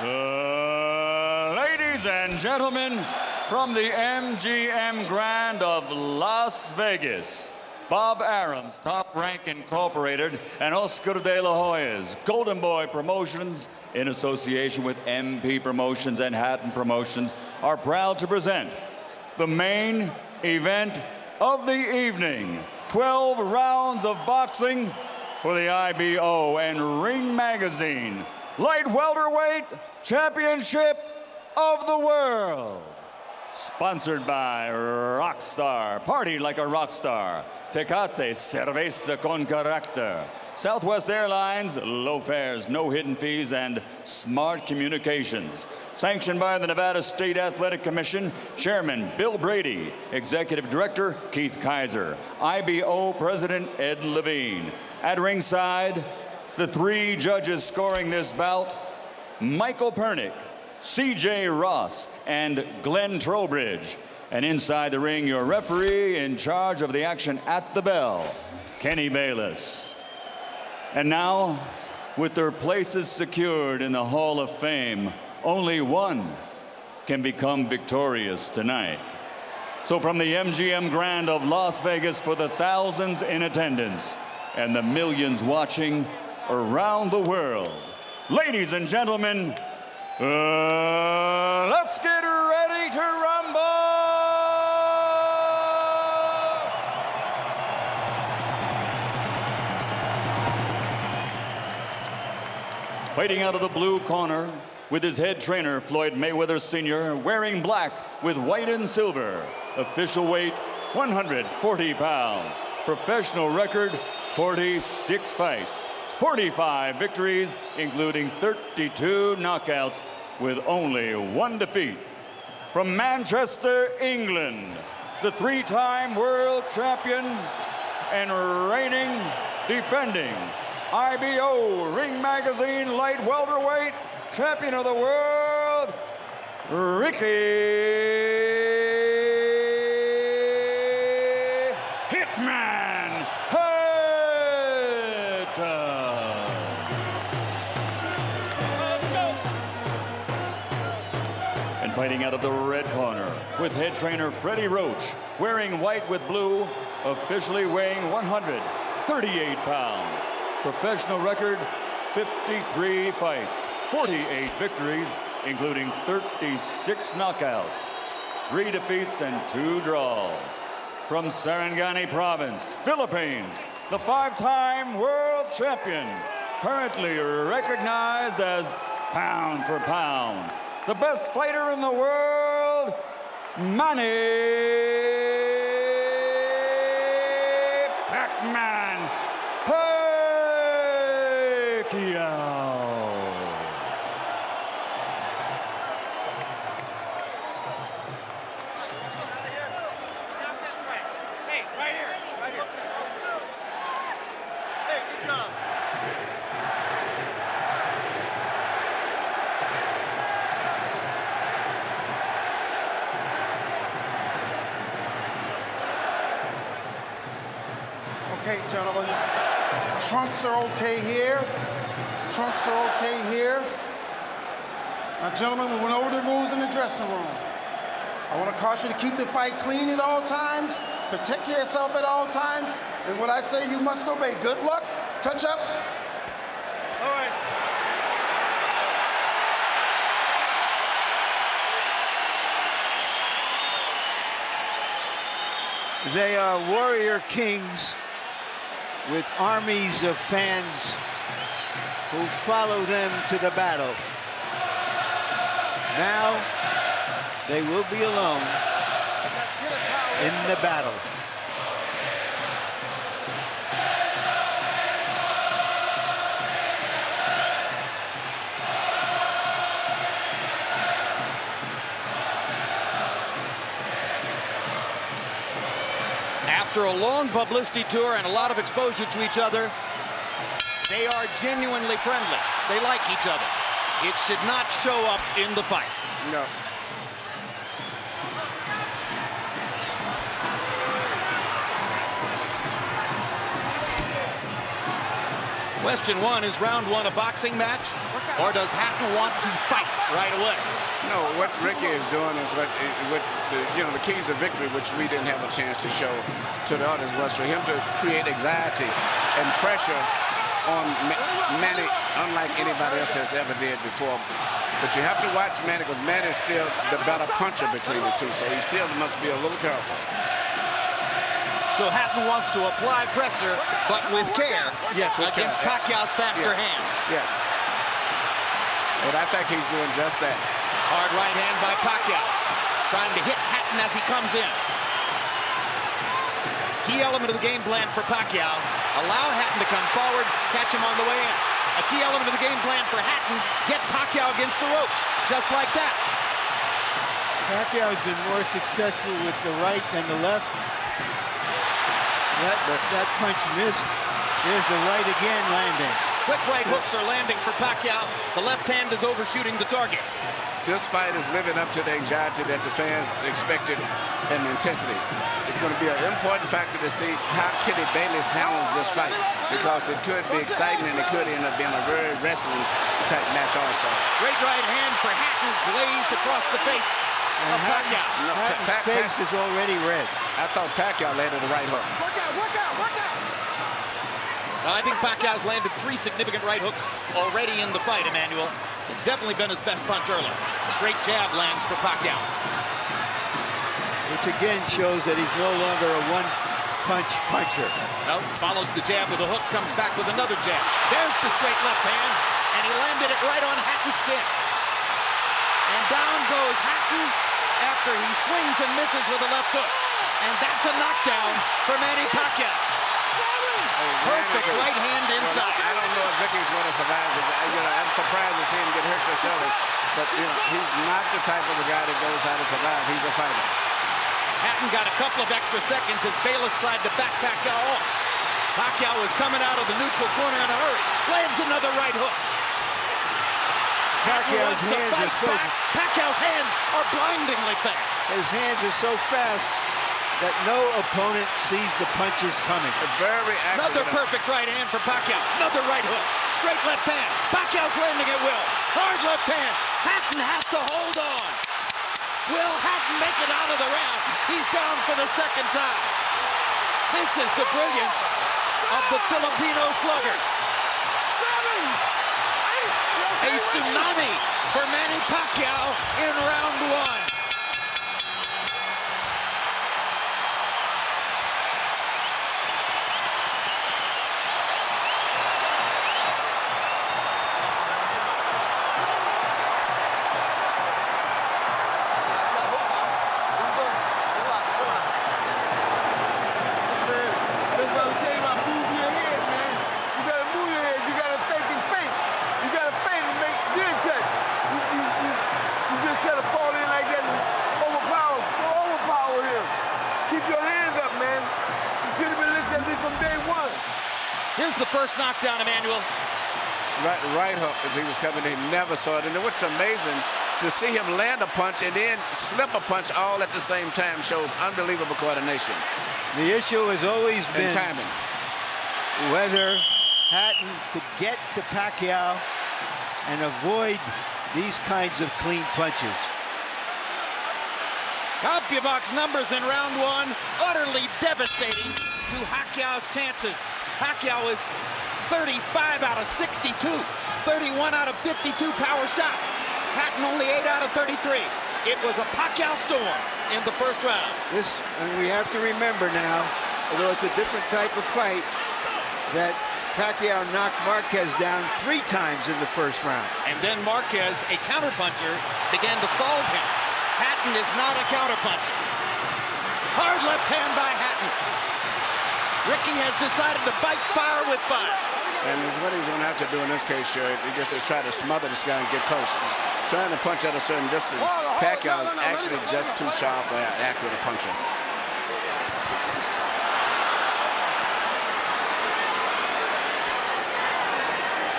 Ladies and gentlemen, from the MGM Grand of Las Vegas, Bob Arum's Top Rank Incorporated and Oscar de la Hoya's Golden Boy Promotions, in association with MP Promotions and Hatton Promotions, are proud to present the main event of the evening. 12 rounds of boxing for the IBO and Ring Magazine Light Welterweight Championship of the World. Sponsored by Rockstar, party like a rock star. Tecate, cerveza con carácter. Southwest Airlines, low fares, no hidden fees, and smart communications. Sanctioned by the Nevada State Athletic Commission, Chairman Bill Brady, Executive Director Keith Kaiser, IBO President Ed Levine. At ringside, the three judges scoring this bout, Michael Pernick, C.J. Ross, and Glenn Trowbridge. And inside the ring, your referee in charge of the action at the bell, Kenny Bayless. And now, with their places secured in the Hall of Fame, only one can become victorious tonight. So from the MGM Grand of Las Vegas, for the thousands in attendance and the millions watching around the world, ladies and gentlemen, let's get ready to rumble! Fighting out of the blue corner, with his head trainer, Floyd Mayweather Sr., wearing black with white and silver. Official weight, 140 pounds. Professional record, 46 fights. 45 victories, including 32 knockouts, with only one defeat. From Manchester, England, the three-time world champion and reigning, defending IBO Ring Magazine Light Welterweight Champion of the World, Ricky Hitman Hatton. Let's go. And fighting out of the red corner, with head trainer Freddie Roach, wearing white with blue, officially weighing 138 pounds. Professional record, 53 fights, 48 victories, including 36 knockouts, 3 defeats and 2 draws. From Sarangani Province, Philippines, the 5-time world champion, currently recognized as pound for pound, the best fighter in the world, Manny Pacquiao. Okay, gentlemen, trunks are okay here. Trunks are okay here. Now, gentlemen, we went over the rules in the dressing room. I want to caution you to keep the fight clean at all times, protect yourself at all times, and what I say you must obey. Good luck. Touch up. All right. They are warrior kings with armies of fans who follow them to the battle. Now they will be alone in the battle. After a long publicity tour and a lot of exposure to each other, they are genuinely friendly. They like each other. It should not show up in the fight. No. Question one, is round one a boxing match? Or does Hatton want to fight right away? No, what Ricky is doing is what the keys of victory, which we didn't have a chance to show to the others, was for him to create anxiety and pressure on Manny, unlike anybody else has ever did before. But you have to watch Manny, because Manny is still the better puncher between the two, so he still must be a little careful. So Hatton wants to apply pressure, but with care, yes, against Pacquiao's faster hands. Yes. And I think he's doing just that. Hard right hand by Pacquiao, trying to hit Hatton as he comes in. Key element of the game plan for Pacquiao, allow Hatton to come forward, catch him on the way in. A key element of the game plan for Hatton, get Pacquiao against the ropes, just like that. Pacquiao has been more successful with the right than the left. That punch missed. There's the right again landing. Quick right hooks are landing for Pacquiao. The left hand is overshooting the target. This fight is living up to the anxiety that the fans expected and intensity. It's going to be an important factor to see how Kitty Bayless handles this fight, because it could be exciting and it could end up being a very wrestling type match also. Great right hand for Hatton, glazed across the face of Pacquiao. Hatton's face is already red. I thought Pacquiao landed the right hook. Work out. Now, I think Pacquiao's landed 3 significant right hooks already in the fight, Emmanuel. It's definitely been his best punch early. Straight jab lands for Pacquiao. Which again shows that he's no longer a one-punch puncher. No, follows the jab with a hook, comes back with another jab. There's the straight left hand, and he landed it right on Hatton's chin. And down goes Hatton after he swings and misses with a left hook. And that's a knockdown for Manny Pacquiao. Perfect right hand inside. I don't know if Ricky's going to survive. I'm surprised to see him get hurt for shoulder. But he's not the type of a guy that goes out to survive. He's a fighter. Hatton got a couple of extra seconds as Bayless tried to back Pacquiao off. Pacquiao was coming out of the neutral corner in a hurry. Lands another right hook. Pacquiao's hands are so... Pacquiao's hands are blindingly fast. His hands are so fast that no opponent sees the punches coming. Very accurate. Another perfect right hand for Pacquiao. Another right hook. Straight left hand. Pacquiao's landing at will. Hard left hand. Hatton has to hold on. Will Hatton make it out of the round? He's down for the second time. This is the brilliance of the Filipino slugger. A tsunami for Manny Pacquiao in round 1. Here's the first knockdown, Emmanuel. Right hook as he was coming in. Never saw it. And what's amazing, to see him land a punch and then slip a punch all at the same time shows unbelievable coordination. The issue has always been timing. Whether Hatton could get to Pacquiao and avoid these kinds of clean punches. Pacquiao's numbers in round 1 utterly devastating to Pacquiao's chances. Pacquiao is 35 out of 62, 31 out of 52 power shots. Hatton only 8 out of 33. It was a Pacquiao storm in the first round. And we have to remember now, although it's a different type of fight, that Pacquiao knocked Marquez down 3 times in the first round. And then Marquez, a counterpuncher, began to solve him. Hatton is not a counterpuncher. Hard left hand by Hatton. Ricky has decided to fight fire with fire. And what he's going to have to do in this case, sure, he just to try to smother this guy and get close. He's trying to punch at a certain distance. Pacquiao is actually just too sharp or accurate a puncher.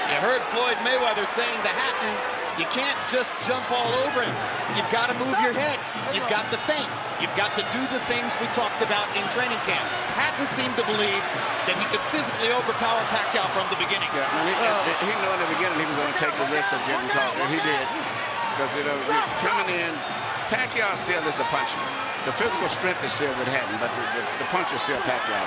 You heard Floyd Mayweather saying to Hatton, You can't just jump all over him. You've got to move your head. You've got to feint. You've got to do the things we talked about in training camp. Hatton seemed to believe that he could physically overpower Pacquiao from the beginning. Yeah, I mean, he knew in the beginning he was going to take the risk of getting caught, and he did. Because, you know, coming in, Pacquiao still is the puncher. The physical strength is still with Hatton, but the punch is still Pacquiao.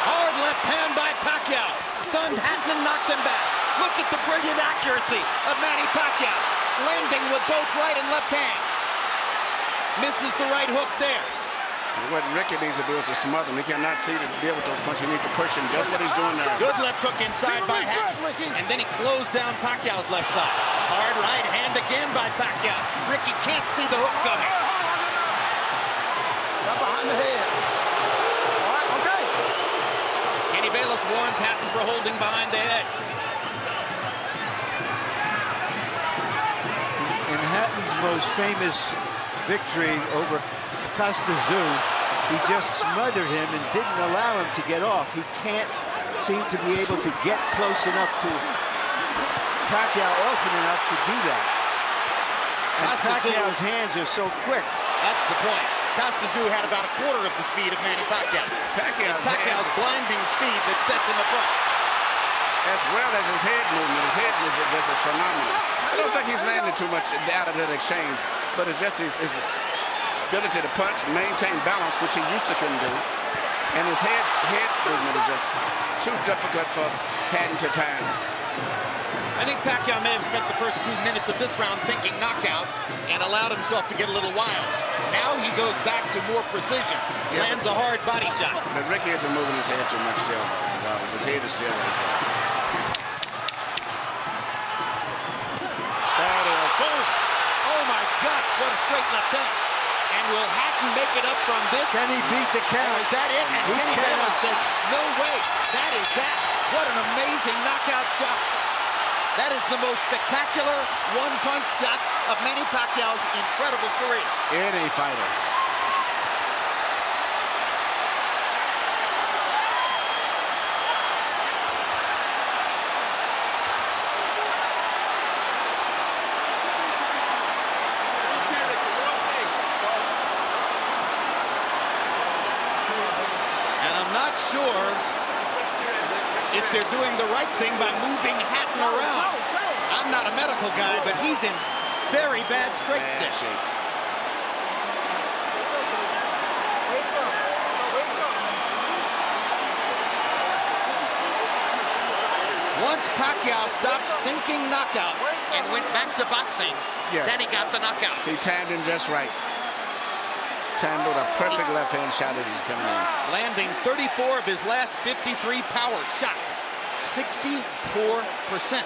Hard left hand by Pacquiao. Stunned Hatton and knocked him back. Look at the brilliant accuracy of Manny Pacquiao. Landing with both right and left hands. Misses the right hook there. And what Ricky needs to do is to smother him. He cannot see to deal with those punches. He needs to push him, just what he's doing now. Good left hook inside by Hatton. And then he closed down Pacquiao's left side. Hard right hand again by Pacquiao. Ricky can't see the hook coming. Right behind the head. All right, okay. Kenny Bayless warns Hatton for holding behind the head. In Hatton's most famous victory over Costa Zoo, he just smothered him and didn't allow him to get off. He can't seem to be able to get close enough to Pacquiao often enough to do that. And Pacquiao's hands are so quick. That's the point. Costa Zoo had about a quarter of the speed of Manny Pacquiao. Pacquiao's blinding speed that sets him apart. As well as his head movement. His head movement just is phenomenal. I don't think he's landed too much out of that exchange, but it's just his ability to punch, maintain balance, which he used to couldn't do. And his head movement is just too difficult for Hatton to time. I think Pacquiao may have spent the first 2 minutes of this round thinking knockout and allowed himself to get a little wild. Now he goes back to more precision, lands a hard body shot. But Ricky isn't moving his head too much still. His head is still right there. That is, oh my gosh, what a straight left hand. And will Hatton make it up from this? Can he beat the count? Is that it? And Kenny Bayless says, no way. That is that. What an amazing knockout shot. That is the most spectacular one-punch shot of Manny Pacquiao's incredible career. Any fighter. And I'm not sure if they're doing the right thing by moving Hatton around. I'm not a medical guy, but he's in very bad straight stitch. Once Pacquiao stopped thinking knockout and went back to boxing, then he got the knockout. He timed him just right. Timed with a perfect left-hand shot that he's coming in. Landing 34 of his last 53 power shots. 64%.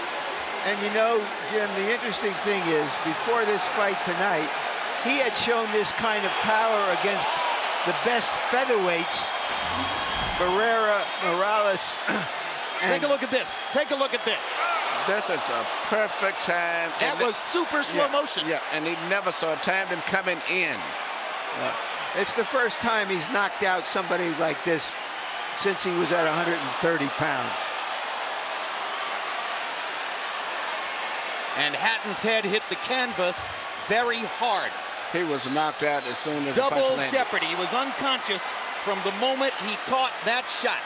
And you know, Jim, the interesting thing is, before this fight tonight, he had shown this kind of power against the best featherweights, Barrera, Morales. Take a look at this. Take a look at this. That's a perfect time. That was super slow motion. Yeah, and he never saw it. Timed him coming in. It's the first time he's knocked out somebody like this since he was at 130 pounds. And Hatton's head hit the canvas very hard. He was knocked out as soon as the punch Double landed. jeopardy. He was unconscious from the moment he caught that shot.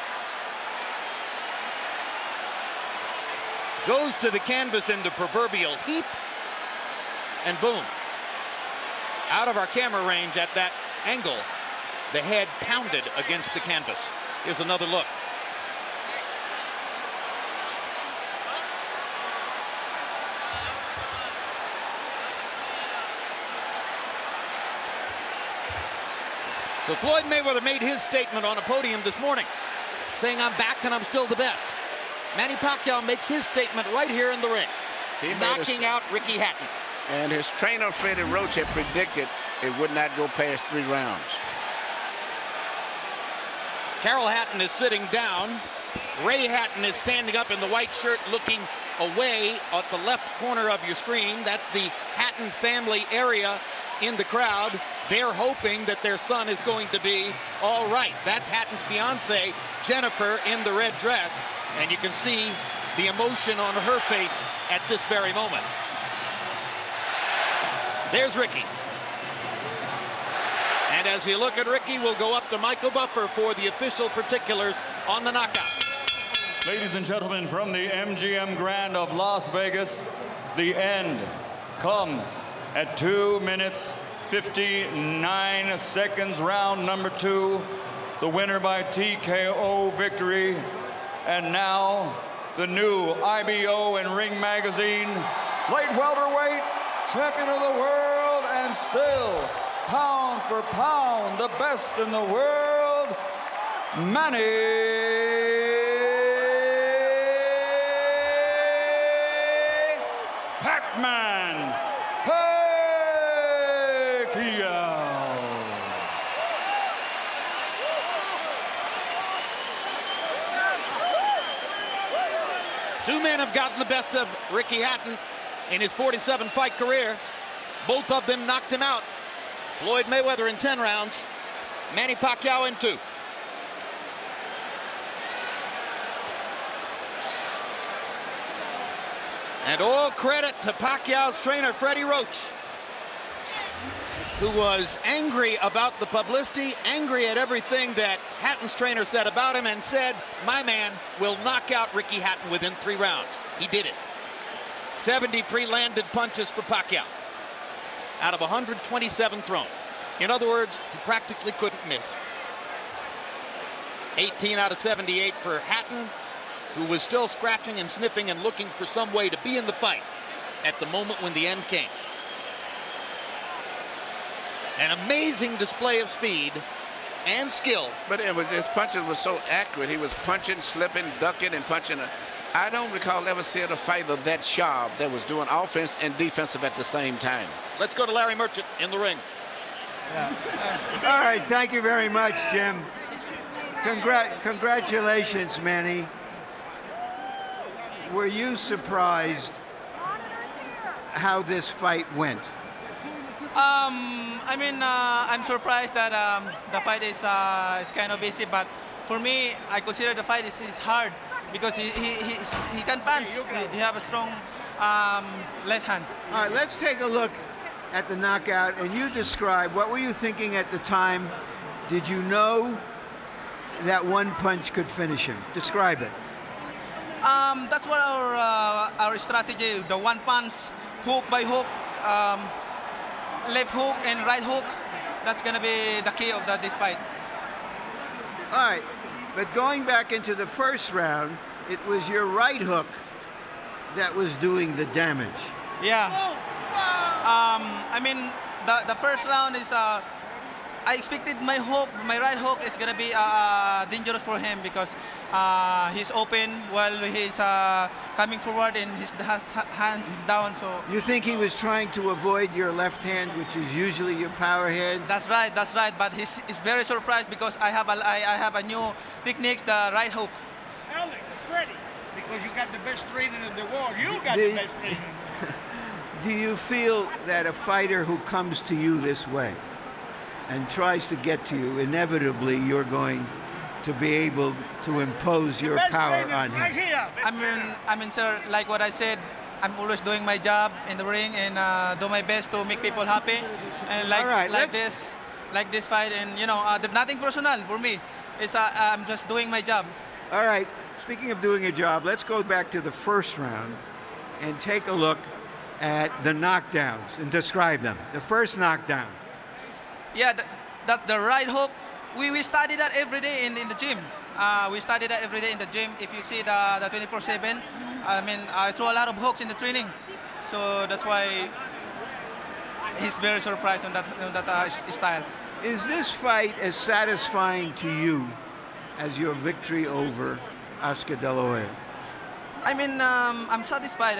Goes to the canvas in the proverbial heap, and boom. Out of our camera range at that angle, the head pounded against the canvas. Here's another look. So Floyd Mayweather made his statement on a podium this morning, saying, I'm back and I'm still the best. Manny Pacquiao makes his statement right here in the ring, knocking out Ricky Hatton. And his trainer, Freddie Roach, had predicted it would not go past 3 rounds. Carol Hatton is sitting down. Ray Hatton is standing up in the white shirt looking away at the left corner of your screen. That's the Hatton family area in the crowd. They're hoping that their son is going to be all right. That's Hatton's fiance, Jennifer, in the red dress. And you can see the emotion on her face at this very moment. There's Ricky. And as we look at Ricky, we'll go up to Michael Buffer for the official particulars on the knockout. Ladies and gentlemen, from the MGM Grand of Las Vegas, the end comes at 2 minutes, 59 seconds, round number 2. The winner by TKO victory. And now, the new IBO and Ring Magazine light welterweight champion of the world, and still, pound for pound, the best in the world, Manny Pac-Man Pacquiao. Two men have gotten the best of Ricky Hatton in his 47-fight career. Both of them knocked him out. Floyd Mayweather in 10 rounds, Manny Pacquiao in 2. And all credit to Pacquiao's trainer, Freddie Roach, who was angry about the publicity, angry at everything that Hatton's trainer said about him, and said, my man will knock out Ricky Hatton within 3 rounds. He did it. 73 landed punches for Pacquiao out of 127 thrown. In other words, he practically couldn't miss. 18 out of 78 for Hatton, who was still scratching and sniffing and looking for some way to be in the fight at the moment when the end came. An amazing display of speed and skill. But his punches were so accurate. He was punching, slipping, ducking, and punching. I don't recall ever seeing a fighter that sharp that was doing offense and defensive at the same time. Let's go to Larry Merchant in the ring. Yeah. All right, thank you very much, Jim. Congratulations, Manny. Were you surprised how this fight went? I'm surprised that the fight is kind of easy, but for me, I consider the fight is hard because he can punch. He have a strong left hand. All right, let's take a look at the knockout, and you describe, what were you thinking at the time? Did you know that one punch could finish him? Describe it. That's what our strategy, the one punch, hook by hook, left hook and right hook. That's gonna be the key of this fight. All right, but going back into the first round, it was your right hook that was doing the damage. Yeah. The first round is I expected my right hook is gonna be dangerous for him because he's open while he's coming forward and his hands is down. So you think he was trying to avoid your left hand, which is usually your power hand? That's right. But he's very surprised because I have a new techniques, the right hook. Alex, Freddie, because you got the best training in the world. You got the best training. Do you feel that a fighter who comes to you this way and tries to get to you, inevitably you're going to be able to impose your power on him? Right here. Sir, like what I said, I'm always doing my job in the ring and do my best to make people happy. And like this fight, and there's nothing personal for me. It's I'm just doing my job. All right. Speaking of doing a job, let's go back to the first round and take a look at the knockdowns and describe them. The first knockdown. Yeah, that's the right hook. We study that every day in the gym. We study that every day in the gym. If you see the 24/7, I throw a lot of hooks in the training. So that's why he's very surprised on that style. Is this fight as satisfying to you as your victory over Oscar De La Hoya? I'm satisfied.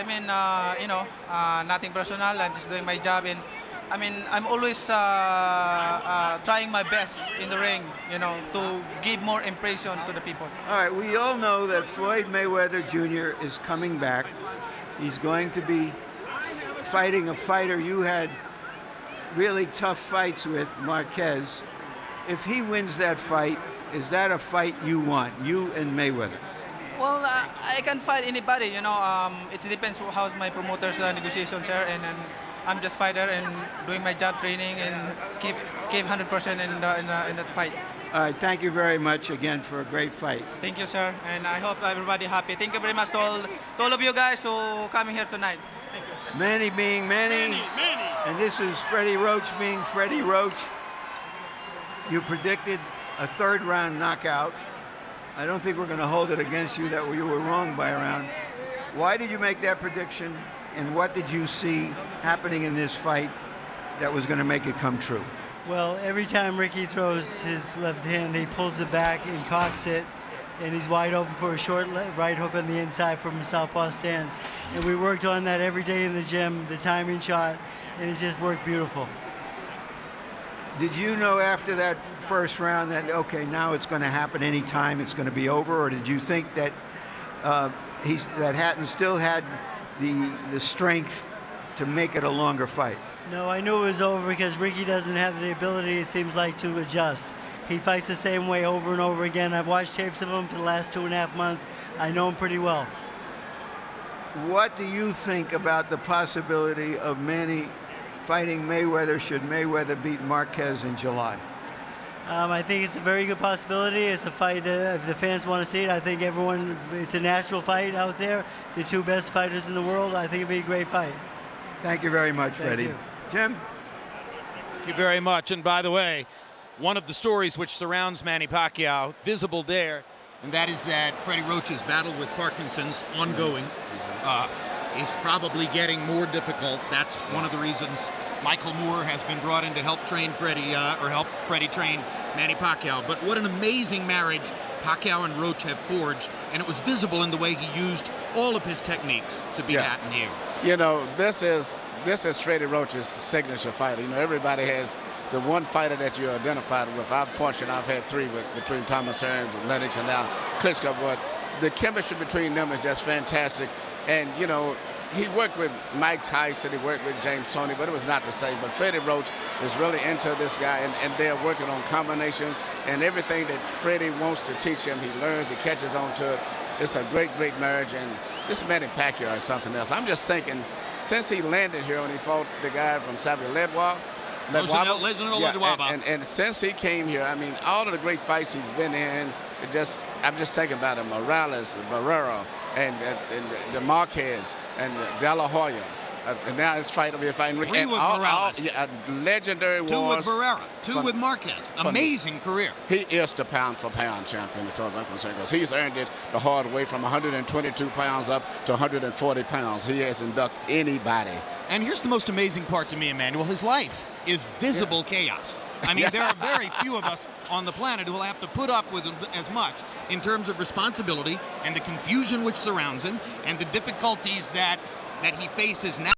Nothing personal. I'm just doing my job, and I'm always trying my best in the ring, to give more impression to the people. All right, we all know that Floyd Mayweather Jr. is coming back. He's going to be fighting a fighter you had really tough fights with, Marquez. If he wins that fight, is that a fight you want, you and Mayweather? Well, I can fight anybody, It depends how's my promoter's negotiations here, and I'm just fighter and doing my job training and keep 100% in the fight. All right, thank you very much again for a great fight. Thank you, sir, and I hope everybody happy. Thank you very much to all of you guys who coming here tonight. Thank you. Manny being Manny, and this is Freddie Roach being Freddie Roach. You predicted a third-round knockout. I don't think we're going to hold it against you that you were wrong by a round. Why did you make that prediction, and what did you see happening in this fight that was going to make it come true? Well, every time Ricky throws his left hand, he pulls it back and cocks it, and he's wide open for a short right hook on the inside from a southpaw stance. And we worked on that every day in the gym, the timing shot, and it just worked beautiful. Did you know after that first round that, okay, now it's going to happen anytime, it's going to be over, or did you think that that Hatton still had the strength to make it a longer fight? No, I knew it was over because Ricky doesn't have the ability, it seems like, to adjust. He fights the same way over and over again. I've watched tapes of him for the last 2.5 months. I know him pretty well. What do you think about the possibility of Manny fighting Mayweather should Mayweather beat Marquez in July? I think it's a very good possibility. It's a fight that if the fans want to see it, I think it's a natural fight out there. The two best fighters in the world. I think it'd be a great fight. Thank you very much, Freddie. Thank you. Jim? Thank you very much. And by the way, one of the stories which surrounds Manny Pacquiao, visible there, and that is that Freddie Roach's battle with Parkinson's ongoing is probably getting more difficult. That's one of the reasons Michael Moore has been brought in to help train Freddie, or help Freddie train Manny Pacquiao. But what an amazing marriage Pacquiao and Roach have forged, and it was visible in the way he used all of his techniques to beat Hatton here. You know, this is Freddie Roach's signature fighter. You know, everybody has the one fighter that you're identified with. I've had 3 between Thomas Hearns and Lennox and now Klitschko, but the chemistry between them is just fantastic. And, you know, he worked with Mike Tyson, he worked with James Toney, but it was not the same. But Freddie Roach is really into this guy, and they're working on combinations, and everything that Freddie wants to teach him, he learns, he catches on to it. It's a great, great marriage, and this Manny Pacquiao is something else. I'm just thinking, since he landed here when he fought the guy from Ledwa, and since he came here, I mean, all of the great fights he's been in, I'm just thinking about him, Morales, Barrera, and the Marquez, and De La Hoya. And now it's fighting Ricky. 3 with Morales. Legendary wars. 2 with Barrera. 2 with Marquez. Amazing career. He is the pound-for-pound champion, as far as I'm concerned, because he's earned it the hard way from 122 pounds up to 140 pounds. He hasn't ducked anybody. And here's the most amazing part to me, Emmanuel. His life is visible chaos. I mean, there are very few of us on the planet who will have to put up with as much in terms of responsibility and the confusion which surrounds him and the difficulties that he faces now.